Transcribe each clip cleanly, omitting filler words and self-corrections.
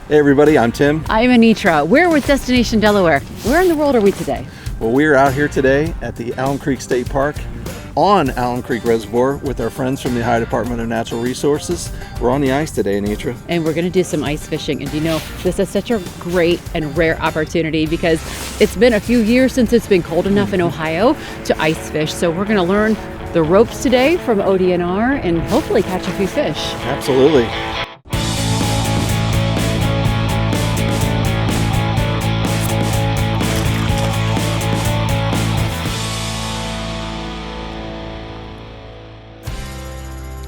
Hey everybody, I'm Tim. I'm Anitra. We're with Destination Delaware. Where in the world are we today? Well, we're out here today at the Alum Creek State Park on Alum Creek Reservoir with our friends from the Ohio Department of Natural Resources. We're on the ice today, Anitra. And we're going to do some ice fishing. And you know, this is such a great and rare opportunity because it's been a few years since it's been cold enough in Ohio to ice fish. So we're going to learn the ropes today from ODNR and hopefully catch a few fish. Absolutely.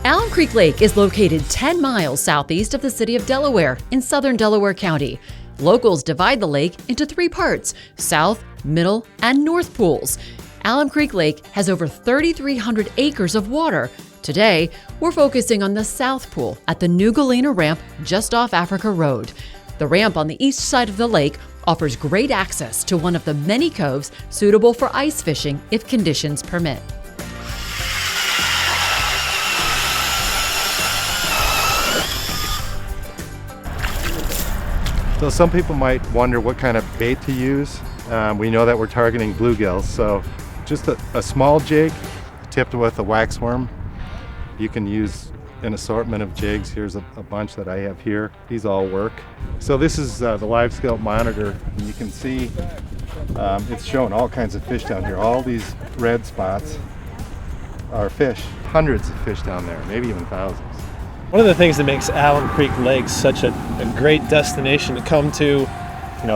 Alum Creek Lake is located 10 miles southeast of the city of Delaware in southern Delaware County. Locals divide the lake into three parts: south, middle, and north pools. Alum Creek Lake has over 3,300 acres of water. Today, we're focusing on the south pool at the new Galena Ramp just off Africa Road. The ramp on the east side of the lake offers great access to one of the many coves suitable for ice fishing if conditions permit. So some people might wonder what kind of bait to use. We know that we're targeting bluegills, so just a small jig tipped with a waxworm. You can use an assortment of jigs. Here's a bunch that I have here. These all work. So this is the live scope monitor, and you can see it's showing all kinds of fish down here. All these red spots are fish. Hundreds of fish down there, maybe even thousands. One of the things that makes Alum Creek Lake such a great destination to come to,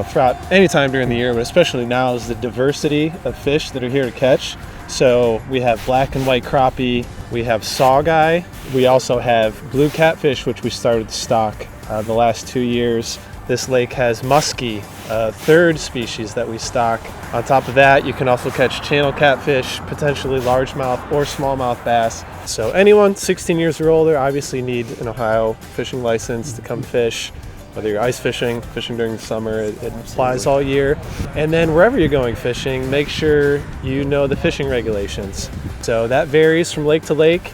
throughout any time during the year, but especially now, is the diversity of fish that are here to catch. So we have black and white crappie, we have sawguy, we also have blue catfish, which we started to stock the last 2 years. This lake has muskie, a third species that we stock. On top of that, you can also catch channel catfish, potentially largemouth or smallmouth bass. So anyone 16 years or older obviously need an Ohio fishing license to come fish. Whether you're ice fishing, fishing during the summer, it applies all year. And then wherever you're going fishing, make sure you know the fishing regulations. So that varies from lake to lake.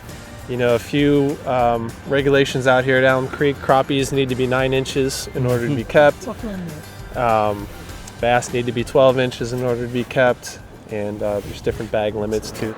A few regulations out here at Alum Creek. Crappies need to be 9 inches in order to be kept. Bass need to be 12 inches in order to be kept. And there's different bag limits too.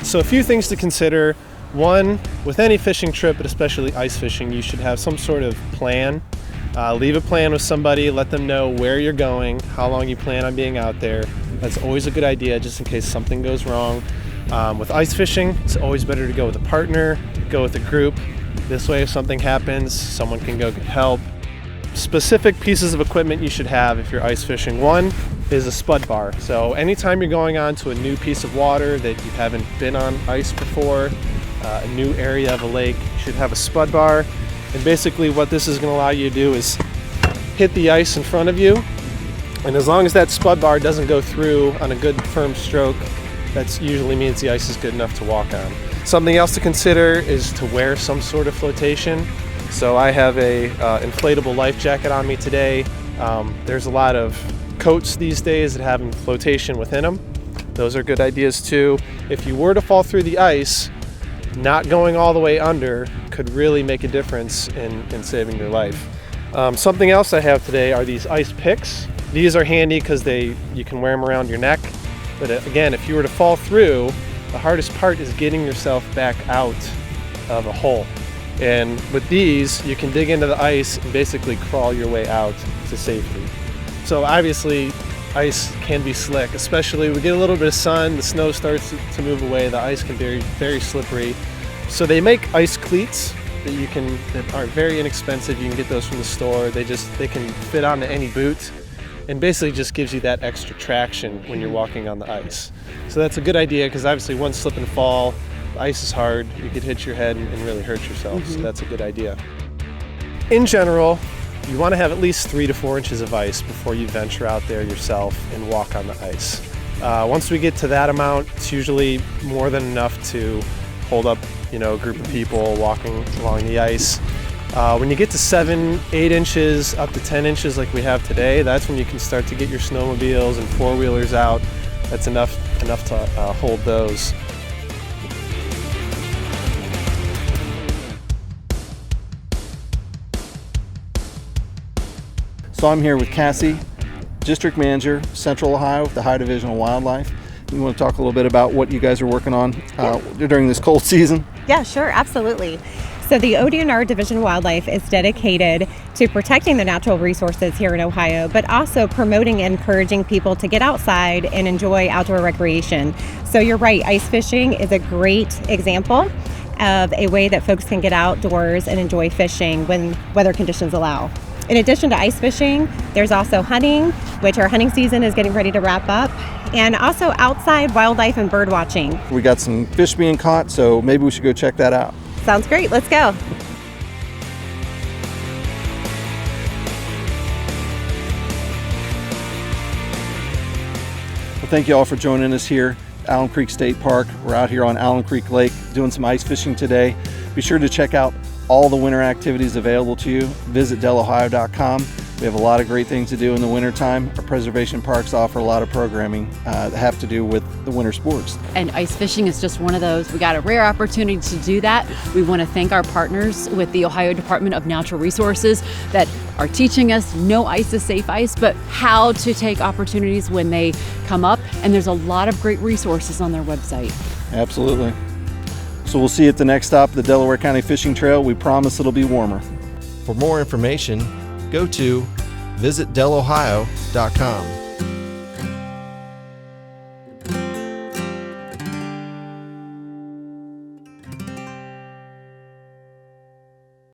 So a few things to consider. One, with any fishing trip, but especially ice fishing, you should have some sort of plan. Leave a plan with somebody, let them know where you're going, how long you plan on being out there. That's always a good idea just in case something goes wrong. With ice fishing, it's always better to go with a partner, go with a group. This way, if something happens, someone can go get help. Specific pieces of equipment you should have if you're ice fishing. One is a spud bar. So anytime you're going on to a new piece of water that you haven't been on ice before, a new area of a lake, you should have a spud bar. And basically what this is going to allow you to do is hit the ice in front of you. And as long as that spud bar doesn't go through on a good firm stroke, that usually means the ice is good enough to walk on. Something else to consider is to wear some sort of flotation. So I have a inflatable life jacket on me today. There's a lot of coats these days that have flotation within them. Those are good ideas too. If you were to fall through the ice, not going all the way under could really make a difference in saving your life. Something else I have today are these ice picks. These are handy because you can wear them around your neck. But again, if you were to fall through, the hardest part is getting yourself back out of a hole. And with these, you can dig into the ice and basically crawl your way out to safety. So obviously, ice can be slick, especially we get a little bit of sun, the snow starts to move away, the ice can be very slippery. So they make ice cleats that are very inexpensive. You can get those from the store. They can fit onto any boot and basically just gives you that extra traction when you're walking on the ice. So that's a good idea because obviously one slip and fall, the ice is hard, you could hit your head and really hurt yourself. So that's a good idea. In general, you want to have at least 3 to 4 inches of ice before you venture out there yourself and walk on the ice. Once we get to that amount, it's usually more than enough to hold up, a group of people walking along the ice. When you get to 7, 8 inches, up to 10 inches like we have today, that's when you can start to get your snowmobiles and four-wheelers out. That's enough to hold those. So I'm here with Cassie, District Manager, Central Ohio, the High Division of Wildlife. You want to talk a little bit about what you guys are working on during this cold season? Yeah, sure, absolutely. So the ODNR Division of Wildlife is dedicated to protecting the natural resources here in Ohio, but also promoting and encouraging people to get outside and enjoy outdoor recreation. So you're right, ice fishing is a great example of a way that folks can get outdoors and enjoy fishing when weather conditions allow. In addition to ice fishing, there's also hunting, which our hunting season is getting ready to wrap up, and also outside wildlife and bird watching. We got some fish being caught, so maybe we should go check that out. Sounds great, let's go. Well, thank you all for joining us here at Alum Creek State Park. We're out here on Alum Creek Lake doing some ice fishing today. Be sure to check out all the winter activities available to you. Visit delohio.com. We have a lot of great things to do in the wintertime. Our preservation parks offer a lot of programming that have to do with the winter sports. And ice fishing is just one of those. We got a rare opportunity to do that. We want to thank our partners with the Ohio Department of Natural Resources that are teaching us no ice is safe ice, but how to take opportunities when they come up. And there's a lot of great resources on their website. Absolutely. So we'll see you at the next stop, the Delaware County Fishing Trail. We promise it'll be warmer. For more information, go to visitdelohio.com.